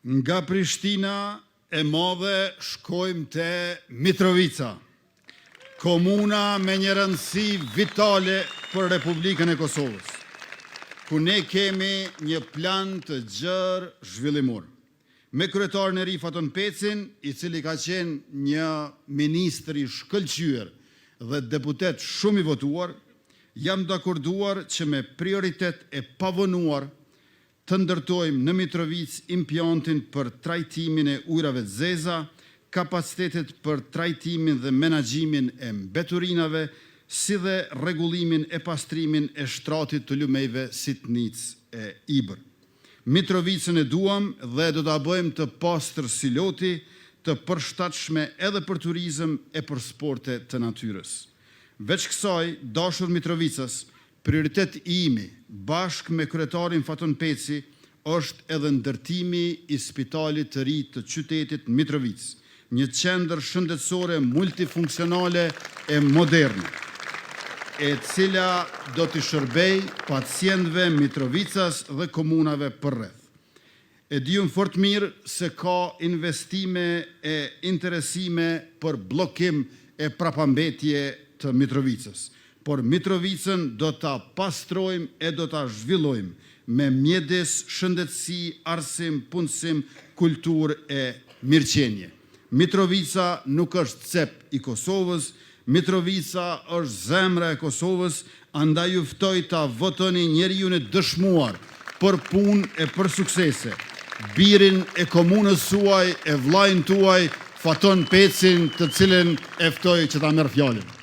Nga Prishtina e madhe shkojmë te Mitrovica, komuna me një rëndësi vitale për Republikën e Kosovës, ku ne kemi një plan të gjerë zhvillimor. Me kryetarin e ri Faton Pecin, i cili ka qenë një ministri shkëlqyer dhe deputet shumë i votuar, jam dakorduar që me prioritet e pavonuar të ndërtojmë në Mitrovic implantin për trajtimin e ujrave të zeza, kapacitetet për trajtimin dhe menaxhimin e mbeturinave, si dhe rregullimin e pastrimin e shtratit të lumejve Sitnic e Ibër. Mitrovicën e duam dhe do ta bëjmë të pastër si loti, të përshtatshme edhe për turizëm e për sporte të natyrës. Veç kësaj, dashur Mitrovicës, prioritet i imi, bashkë me kryetarin Faton Peci, është edhe ndërtimi i spitalit të ri të qytetit Mitrovic, një qendër shëndetësore multifunksionale e moderne, e cila do t'i shërbej pacientëve Mitrovicas dhe komunave përreth. E diun fort mirë se ka investime e interesime për bllokim e prapambetje të Mitrovicës, por Mitrovicën do ta pastrojmë e do ta zhvillojmë me mjedis, shëndetësi, arsim, punësim, kulturë e mirëqenie. Mitrovica nuk është cep i Kosovës, Mitrovica është zemra e Kosovës, andaj ju ftoj ta votoni njeriun e dëshmuar për punë e për suksese, birin e komunës suaj, e vllajën tuaj, Faton Pecin, të cilin e ftoj që ta merr fjalën.